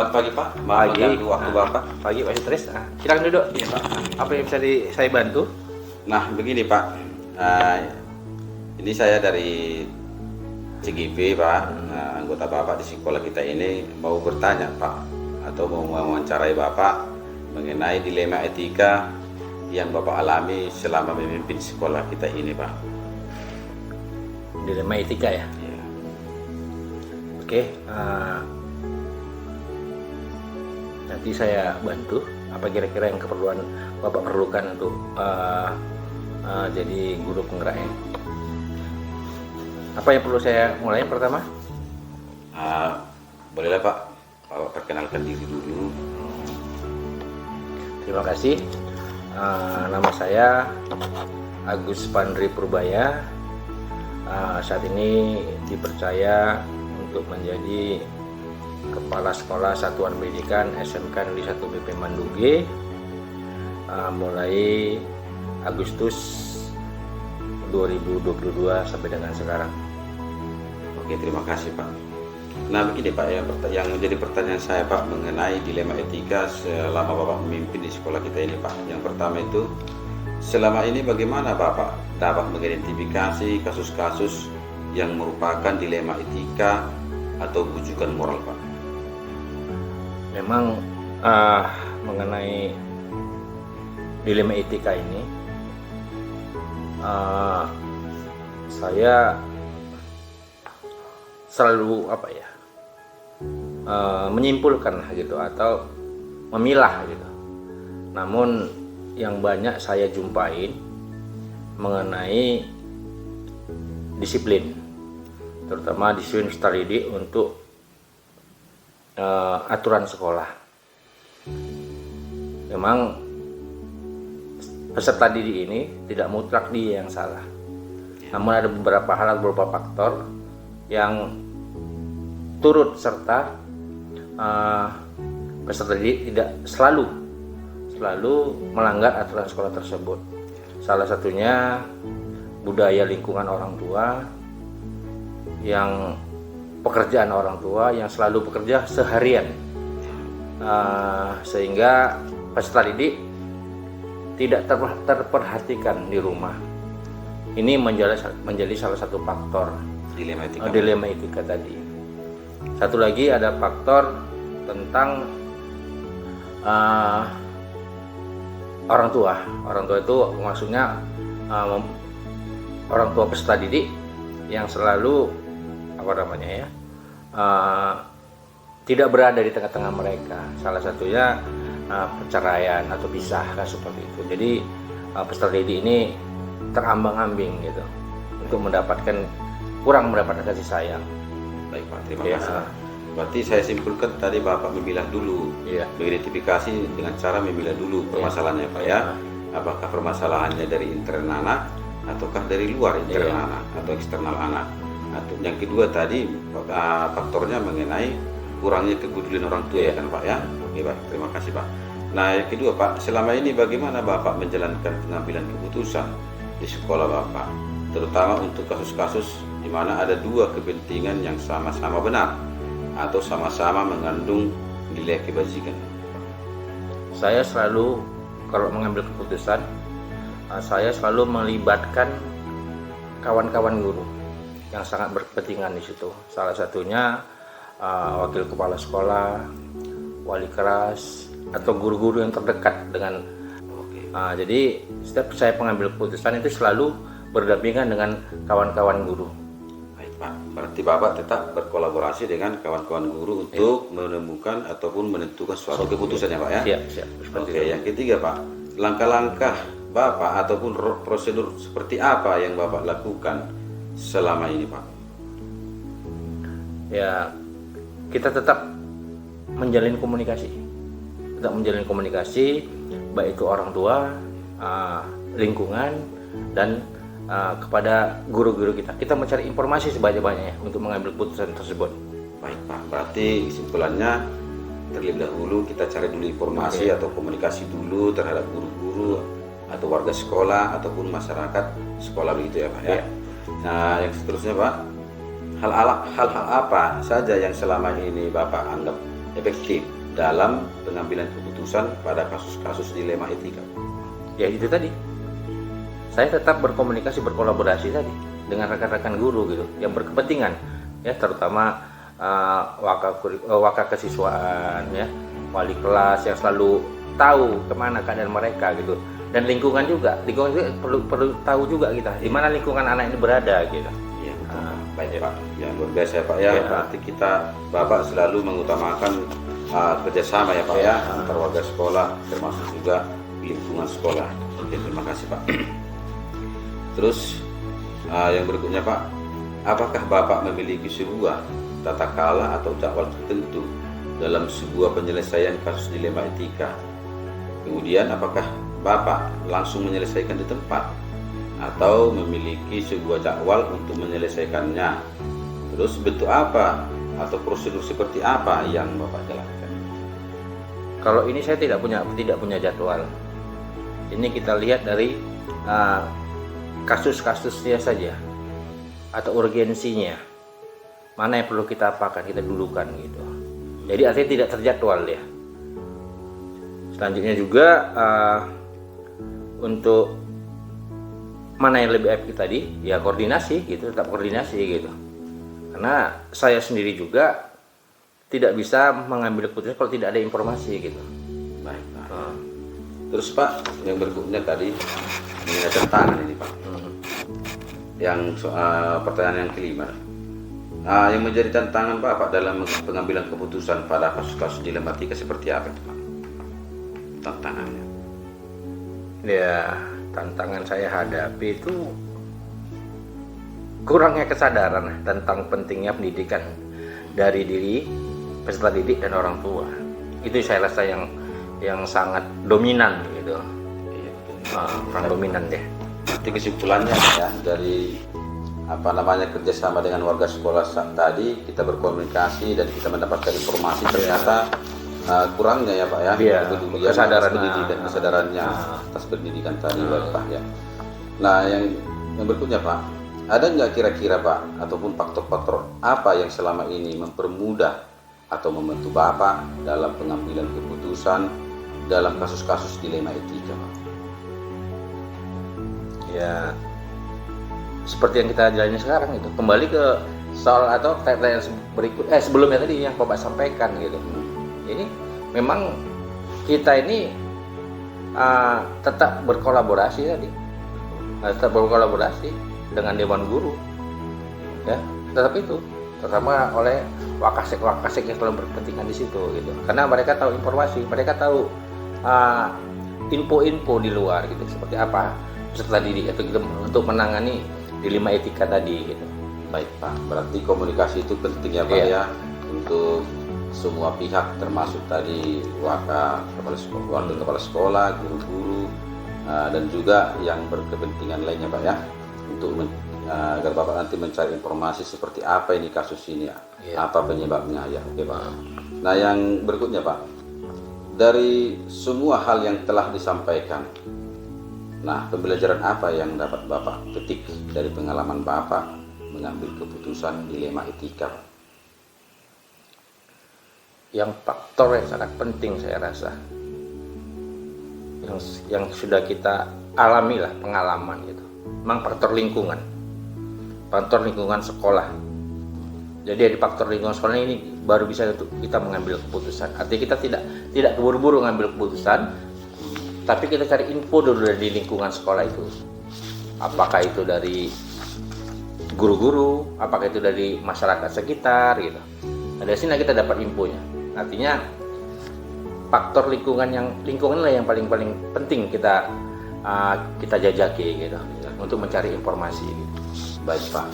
Selamat pagi Pak. Maaf mengganggu waktu Bapak. Pagi Pak Sutris. Silakan duduk. Iya Pak. Apa yang bisa saya bantu? Nah begini Pak, ini saya dari CGV Pak, anggota Bapak di sekolah kita ini mau bertanya Pak, atau mau mewawancarai Bapak mengenai dilema etika yang Bapak alami selama memimpin sekolah kita ini Pak. Dilema etika ya? Iya. Oke, nanti saya bantu. Apa kira-kira yang keperluan Bapak perlukan untuk jadi guru penggeraknya? Apa yang perlu saya mulai pertama? Bolehlah Pak, Bapak perkenalkan diri dulu. Terima kasih. Nama saya Agus Pandri Purbaya. Saat ini dipercaya untuk menjadi Kepala Sekolah Satuan Pendidikan SMK Negeri 1 BP Bandung G mulai Agustus 2022 sampai dengan sekarang. Oke, terima kasih Pak. Nah begini Pak, yang menjadi pertanyaan saya Pak mengenai dilema etika selama Bapak memimpin di sekolah kita ini Pak. Yang pertama itu, selama ini bagaimana Bapak dapat mengidentifikasi kasus-kasus yang merupakan dilema etika atau bujukan moral Pak? Memang mengenai dilema etika ini saya selalu menyimpulkan gitu atau memilah gitu. Namun yang banyak saya jumpain mengenai disiplin, terutama disiplin peserta didik untuk aturan sekolah. Memang peserta didik ini tidak mutlak dia yang salah, namun ada beberapa hal, beberapa faktor yang turut serta peserta didik tidak selalu melanggar aturan sekolah tersebut. Salah satunya budaya lingkungan orang tua, yang pekerjaan orang tua yang selalu bekerja seharian, sehingga peserta didik tidak terperhatikan di rumah. Ini menjadi salah satu faktor dilema etika tadi. Satu lagi ada faktor tentang orang tua. Orang tua itu maksudnya orang tua peserta didik yang selalu tidak berada di tengah-tengah mereka. Salah satunya perceraian atau pisah, kan seperti itu. Jadi peserta didik ini terambang-ambing gitu untuk kurang mendapatkan kasih sayang. Baik Pak, terima kasih. Berarti saya simpulkan tadi Bapak memilah dulu, mengidentifikasi dengan cara memilah dulu permasalahannya Pak ya. Apakah permasalahannya dari internal anak ataukah dari luar internal anak atau eksternal anak. Atau yang kedua tadi faktornya mengenai kurangnya kepedulian orang tua ya kan Pak ya. Oke Pak, terima kasih Pak. Nah yang kedua Pak, selama ini bagaimana Bapak menjalankan pengambilan keputusan di sekolah Bapak, terutama untuk kasus-kasus di mana ada dua kepentingan yang sama-sama benar atau sama-sama mengandung nilai kebajikan? Saya selalu kalau mengambil keputusan, saya selalu melibatkan kawan-kawan guru yang sangat berkepentingan di situ. Salah satunya wakil kepala sekolah, wali kelas, atau guru-guru yang terdekat dengan. Jadi setiap saya mengambil keputusan itu selalu berdampingan dengan kawan-kawan guru. Baik Pak, berarti Bapak tetap berkolaborasi dengan kawan-kawan guru untuk menemukan ataupun menentukan suatu keputusan ya Pak ya? Siap. Oke, yang ketiga Pak, langkah-langkah Bapak ataupun prosedur seperti apa yang Bapak lakukan selama ini Pak? Ya, kita tetap menjalin komunikasi. Baik itu orang tua, lingkungan, dan kepada guru-guru kita. Kita mencari informasi sebanyak-banyaknya untuk mengambil keputusan tersebut. Baik Pak, berarti kesimpulannya terlebih dahulu kita cari dulu informasi atau komunikasi dulu terhadap guru-guru atau warga sekolah ataupun masyarakat sekolah begitu ya Pak ya. Nah yang seterusnya Pak, hal-hal apa saja yang selama ini Bapak anggap efektif dalam pengambilan keputusan pada kasus-kasus dilema etika? Ya itu tadi, saya tetap berkomunikasi, berkolaborasi tadi dengan rekan-rekan guru gitu yang berkepentingan, ya terutama waka kesiswaan, ya wali kelas yang selalu tahu kemana keadaan mereka gitu, dan lingkungan juga perlu tahu juga kita di mana lingkungan anak ini berada gitu. Ya, baik Pak, ya luar biasa ya Pak ya. Berarti kita Bapak selalu mengutamakan kerjasama ya Pak ya antar warga sekolah termasuk juga lingkungan sekolah. Oke, terima kasih Pak. Terus yang berikutnya Pak, apakah Bapak memiliki sebuah tata kala atau jadwal tertentu dalam sebuah penyelesaian kasus dilema etika? Kemudian apakah Bapak langsung menyelesaikan di tempat atau memiliki sebuah jadwal untuk menyelesaikannya? Terus bentuk apa atau prosedur seperti apa yang Bapak jalankan? Kalau ini saya tidak punya jadwal. Ini kita lihat dari kasus-kasusnya saja atau urgensinya. Mana yang perlu kita apakan, kita dulukan gitu. Jadi artinya tidak terjadwal ya. Selanjutnya juga untuk mana yang lebih efektif tadi, ya koordinasi gitu, tetap koordinasi gitu. Karena saya sendiri juga tidak bisa mengambil keputusan kalau tidak ada informasi gitu. Baik Pak. Terus Pak, yang berikutnya tadi mengenai tantangan ini Pak. Yang pertanyaan yang kelima. Yang menjadi tantangan Bapak dalam pengambilan keputusan pada kasus-kasus dilematika seperti apa itu Pak? Tantangannya. Ya, tantangan saya hadapi itu kurangnya kesadaran tentang pentingnya pendidikan dari diri peserta didik dan orang tua. Itu saya rasa yang sangat dominan gitu. Kurang dominan deh. Nanti kesimpulannya ya dari kerjasama dengan warga sekolah tadi, kita berkomunikasi dan kita mendapatkan informasi ternyata kurangnya ya Pak ya, kesadarannya atas pendidikan tadi Pak ya. Nah yang berikutnya Pak, ada nggak kira-kira Pak ataupun faktor-faktor apa yang selama ini mempermudah atau membantu Bapak dalam pengambilan keputusan dalam kasus-kasus dilema etika Pak? Ya seperti yang kita jalani sekarang itu, kembali ke soal atau pertanyaan sebelumnya tadi yang Bapak sampaikan gitu. Jadi memang kita ini tetap berkolaborasi tadi, dengan Dewan Guru, ya tetap itu, terutama oleh wakasek yang selalu berkepentingan di situ gitu. Karena mereka tahu informasi, mereka tahu info-info di luar gitu, seperti apa peserta didik itu gitu, untuk menangani dilema etika tadi gitu. Baik Pak, berarti komunikasi itu penting ya Pak ya untuk semua pihak termasuk tadi kepala sekolah, guru-guru dan juga yang berkepentingan lainnya Pak ya, untuk agar Bapak nanti mencari informasi seperti apa ini kasus ini apa penyebabnya ya. Oke Pak. Nah yang berikutnya Pak, dari semua hal yang telah disampaikan, nah pembelajaran apa yang dapat Bapak petik dari pengalaman Bapak mengambil keputusan dilema etika Pak? Yang faktor yang sangat penting saya rasa yang sudah kita alami lah, pengalaman gitu, memang faktor lingkungan sekolah. Jadi dari faktor lingkungan sekolah ini baru bisa untuk kita mengambil keputusan. Artinya kita tidak buru-buru mengambil keputusan, tapi kita cari info dulu dari lingkungan sekolah itu. Apakah itu dari guru-guru, apakah itu dari masyarakat sekitar gitu. Nah, dari sini kita dapat infonya. Artinya faktor lingkungan lah yang paling penting kita jajaki gitu untuk mencari informasi gitu. Baik Pak,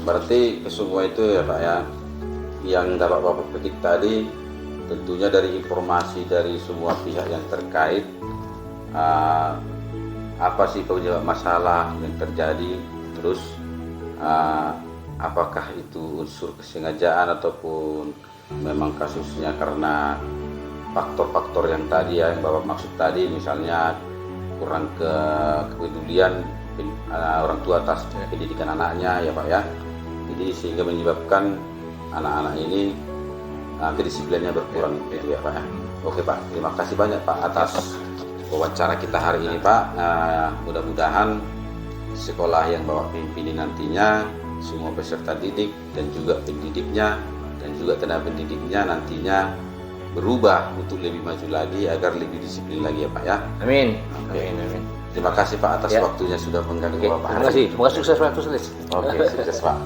berarti semua itu ya Pak ya yang dapat Bapak petik tadi tentunya dari informasi dari semua pihak yang terkait, apa sih penyebab masalah yang terjadi, terus apakah itu unsur kesengajaan ataupun memang kasusnya karena faktor-faktor yang tadi ya yang Bapak maksud tadi, misalnya kurang kepedulian orang tua atas pendidikan anaknya ya Pak ya. Jadi sehingga menyebabkan anak-anak ini kedisiplinnya berkurang gitu ya Pak ya. Oke Pak, terima kasih banyak Pak atas wawancara kita hari ini Pak. Mudah-mudahan sekolah yang Bapak pimpin nantinya semua peserta didik dan juga pendidiknya dan juga tenaga pendidiknya nantinya berubah untuk lebih maju lagi agar lebih disiplin lagi ya Pak ya. Amin. Oke. Amin. Terima kasih Pak atas Ya. waktunya sudah mengganggu Oke, Bapak. terima kasih. Semoga sukses Pak. Oke, sukses Pak.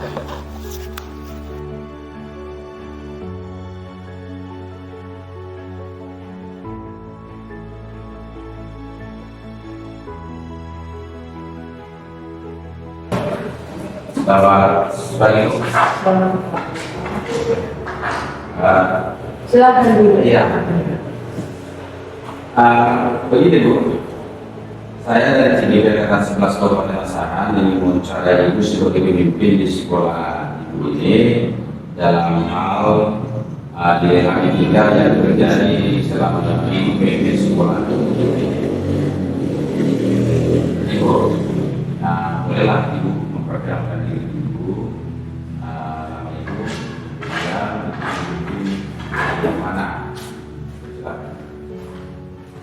Selamat pagi. Silakan dulu. Iya. Begini Bu, saya dari sini rekan 11 Kabupaten Asahan ingin mewawancarai Ibu sebagai pemimpin di sekolah Ibu ini dalam hal dilema etika yang terjadi selama Ibu pemimpin sekolah. Ibu, bolehlah Ibu memperkenalkan diri Ibu, nama Ibu, dan yang mana? Silakan.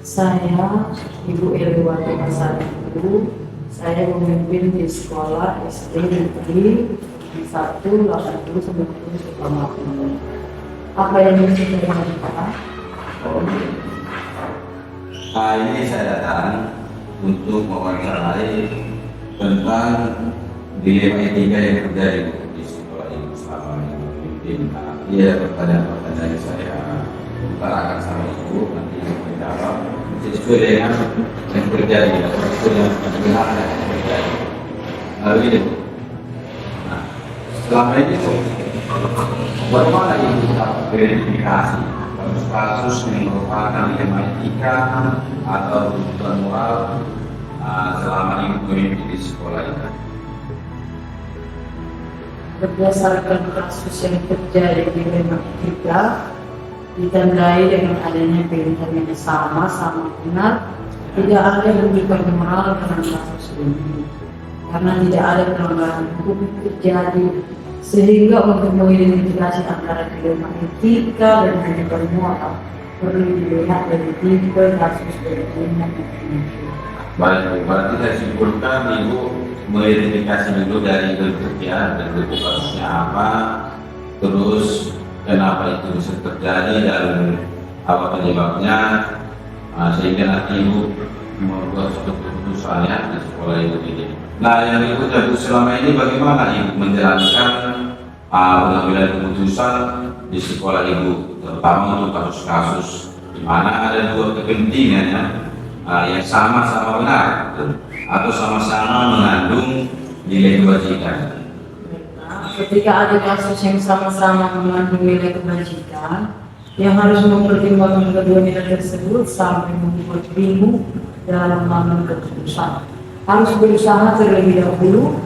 Saya Ibu Eliwati Masaribu. Saya memimpin di sekolah SD Negeri 1 80 90. Apa yang bisa saya lakukan? Ini saya datang untuk mewawancarai tentang dilema etika yang terjadi di sekolah ini selama ini memimpin. Nanti ada pertanyaan-pertanyaan yang saya utarakan sama Ibu nanti Ibu menjawab sesuai dengan yang terjadi atau sesuai dengan kebenaran yang terjadi. Lalu ini, nah, selama ini bagaimana Ibu dapat verifikasi kasus yang merupakan dilema etika atau tuntutan moral selama Ibu memimpin di sekolah ini? Berdasarkan kasus yang terjadi di Lembang kita, ditandai dengan adanya pilihan yang sama benar, tidak ada pendidikan moral dalam kasus ini, karena tidak ada pelanggaran hukum yang terjadi, sehingga untuk mengidentifikasi antara dilema etika dan pendidikan moral perlu dilihat dari tipe kasus berbeda. Baik, berarti saya simpulkan Ibu mengidentifikasi dulu dari bentuknya dan bentuk kasusnya apa, terus kenapa itu bisa terjadi dan apa penyebabnya, sehingga nanti Ibu membuat suatu keputusannya di sekolah Ibu ini. Nah, yang berikutnya Bu, selama ini bagaimana Ibu menjalankan pengambilan keputusan di sekolah Ibu, terutama untuk kasus-kasus di mana ada dua kepentingan yang sama-sama benar atau sama-sama mengandung nilai kebajikan. Ketika ada kasus yang sama-sama mengandung nilai kebajikan, yang harus mempertimbangkan kedua nilai tersebut sampai membuat bingung dalam mengambil keputusan. Harus berusaha terlebih dahulu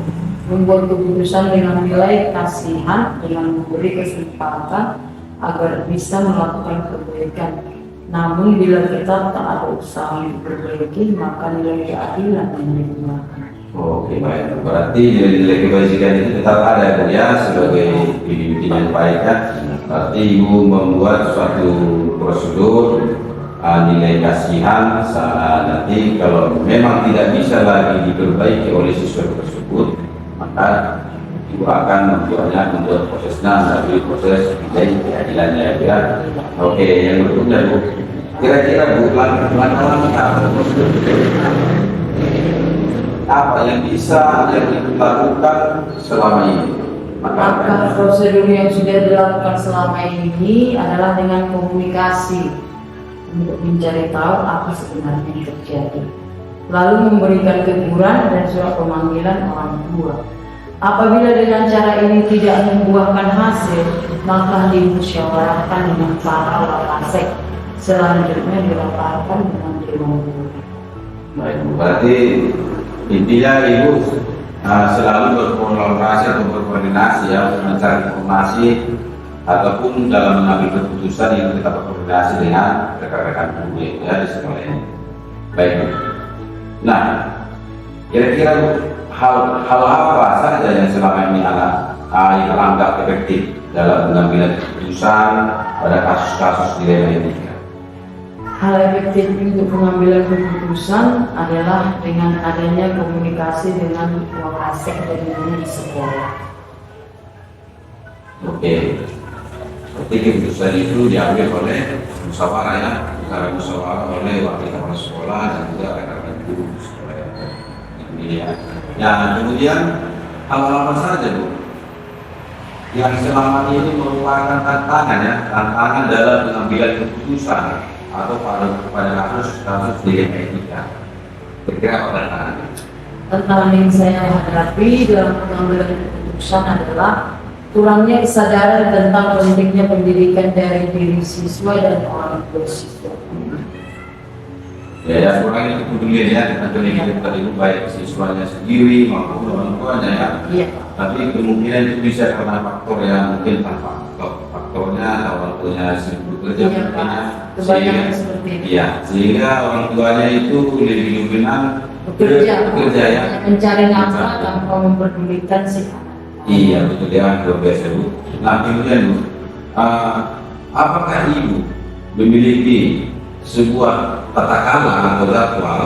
membuat keputusan dengan nilai kasihan, dengan memberi kesempatan agar bisa melakukan kebaikan. Namun bila kita tak ada usaha memperbaiki, maka nilai keadilan yang digunakan. Oke, baik. Berarti nilai kebajikan itu tetap ada Bu ya sebagai pemimpin yang baik ya. Berarti Ibu membuat suatu prosedur nilai kasihan nanti kalau memang tidak bisa lagi diperbaiki oleh siswa tersebut, maka Ibu akan membuat prosesnya melalui proses nilai keadilannya ya. Oke, yang berikutnya Bu, kira-kira Bu langkah-langkah apa yang bisa dilakukan selama ini? Maka prosedur yang sudah dilakukan selama ini adalah dengan komunikasi untuk mencari tahu apa sebenarnya yang terjadi, lalu memberikan teguran dan surat pemanggilan orang tua. Apabila dengan cara ini tidak membuahkan hasil, maka dimusyawarahkan dengan para wakasek. Selanjutnya dilaporkan dengan dewan guru. Baik, berarti intinya Ibu selalu berkolaborasi atau berkoordinasi ya untuk mencari informasi ataupun dalam mengambil keputusan yang kita berkoordinasi dengan rekan-rekan guru ya di sekolah ini. Baik Bu. Nah, kira-kira hal apa saja yang selama ini yang anggap efektif dalam pengambilan keputusan pada kasus-kasus dilema etika? Hal efektif untuk pengambilan keputusan adalah dengan adanya komunikasi dengan Wakasek dan guru di sekolah. Oke, berarti keputusan itu diambil oleh musyawarah ya, secara musyawarah oleh wakil kepala sekolah dan juga rekan-rekan guru di sekolah ya. Nah, kemudian hal-hal apa saja Bu yang selama ini merupakan tantangan dalam pengambilan keputusan atau pada kasus-kasus dilema etika? Kira-kira apa tantangannya? Tantangan yang saya hadapi dalam pengambilan keputusan adalah kurangnya kesadaran tentang pentingnya pendidikan dari diri siswa dan orang tua siswa. Ya, kurangnya kepedulian ya dengan pendidikan tadi baik siswanya sendiri maupun orang tuanya ya. Iya. Tapi kemungkinan itu bisa karena faktor yang mungkin tanpa faktornya orang tuanya sibuk bekerja Iya, Pak. Kebanyakan seperti itu. Iya, sehingga orang tuanya itu lebih dominan bekerja ya, mencari nafkah tanpa memperdulikan si anak. Iya betul ya, luar biasa Bu. Nah kemudian Bu, apakah Ibu memiliki sebuah tata krama atau jadwal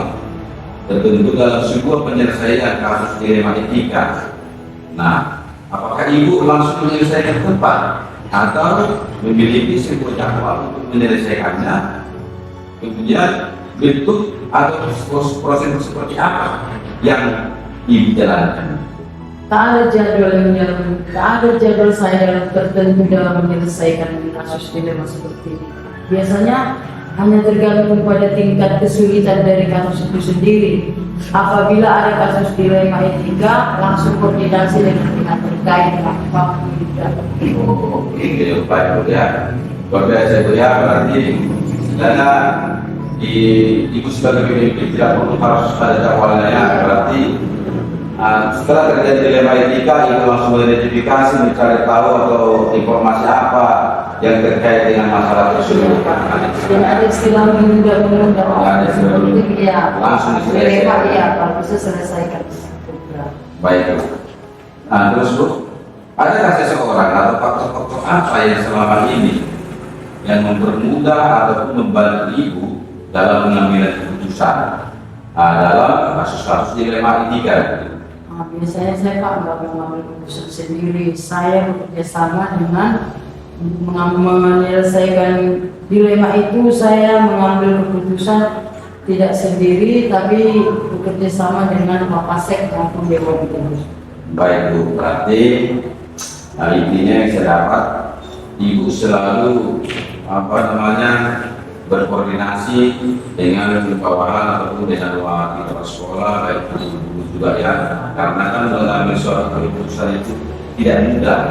tertentu dalam sebuah penyelesaian kasus dilema etika? Nah, apakah Ibu langsung menyelesaikan tempat atau memiliki sebuah jadwal untuk menyelesaikannya? Kemudian bentuk atau proses seperti apa yang Ibu jalankan? Tak ada jadwal saya dalam tertentu dalam menyelesaikan kasus dilema seperti ini. Biasanya hanya tergantung pada tingkat kesulitan dari kasus itu sendiri. Apabila ada kasus dilema etika, langsung koordinasi dengan pihak terkait tanpa tidak. Oke, baik ya. Luar biasa ya, berarti karena Ibu sebagai pemimpin tidak perlu harus pada jadwalnya ya, berarti setelah terjadi dilema etika, Ibu langsung mengidentifikasi, mencari tahu atau informasi apa yang terkait dengan masalah tersebut. Dan ada istilah menunda-menunda. Ya, langsung diselesaikan. Ya, kalau bisa selesaikan. Baik. Nah, terus Bu, adakah seseorang atau faktor-faktor apa yang selama ini yang mempermudah ataupun membantu Ibu dalam mengambil keputusan dalam kasus-kasus dilema etika? Biasanya saya Pak nggak mengambil keputusan sendiri. Saya bekerja sama dengan menyelesaikan dilema itu. Saya mengambil keputusan tidak sendiri, tapi bekerja sama dengan Wakasek maupun Dewan Guru. Baik Bu, berarti intinya yang saya dapat, Ibu selalu berkoordinasi dengan bawahan ataupun dengan wakil kepala sekolah, baik guru juga ya, karena kan mengambil suatu keputusan itu tidak mudah,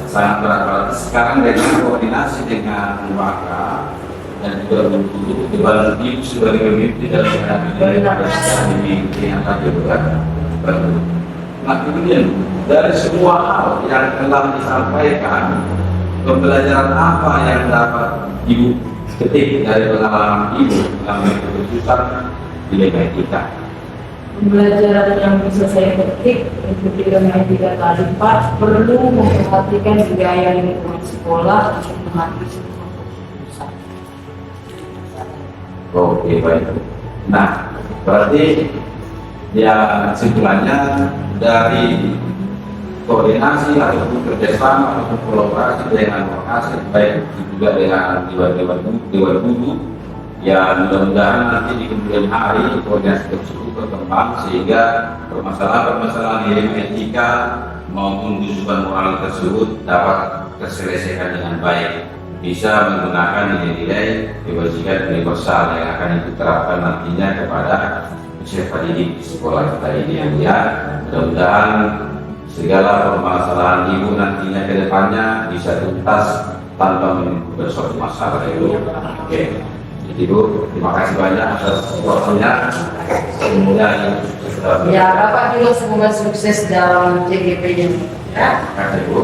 sangat berat. Sekarang dengan koordinasi dengan wakil dan juga untuk dibantu Ibu sebagai pemimpin dalam menghadapi yang tadi berat. Nah kemudian dari semua hal yang telah disampaikan, pembelajaran apa yang dapat Ibu ketik dari pengalaman Ibu dalam keputusan dilema etika? Pembelajaran yang bisa saya petik untuk dilema etika tadi Pak, perlu memperhatikan gaya lingkungan sekolah untuk mengambil sebuah keputusan. Oke baik. Nah berarti ya kesimpulannya dari koordinasi ataupun kerjasama ataupun kolaborasi dengan Wakasek, baik juga dengan dewan guru, ya mudah-mudahan nanti di kemudian hari koordinasi tersebut berkembang sehingga permasalahan-permasalahan dilema etika maupun kesusahan moral tersebut dapat terselesaikan dengan baik, bisa menggunakan nilai-nilai kebajikan universal yang akan diterapkan nantinya kepada peserta didik di sekolah kita ini ya. Mudah-mudahan segala permasalahan Ibu nantinya ke depannya bisa tuntas tanpa menimbulkan suatu masalah itu. Oke. Jadi Bu, terima kasih banyak atas waktunya. Semoga Ya, Bapak juga semoga sukses dalam JGP-nya. Ya. Terima kasih Bu.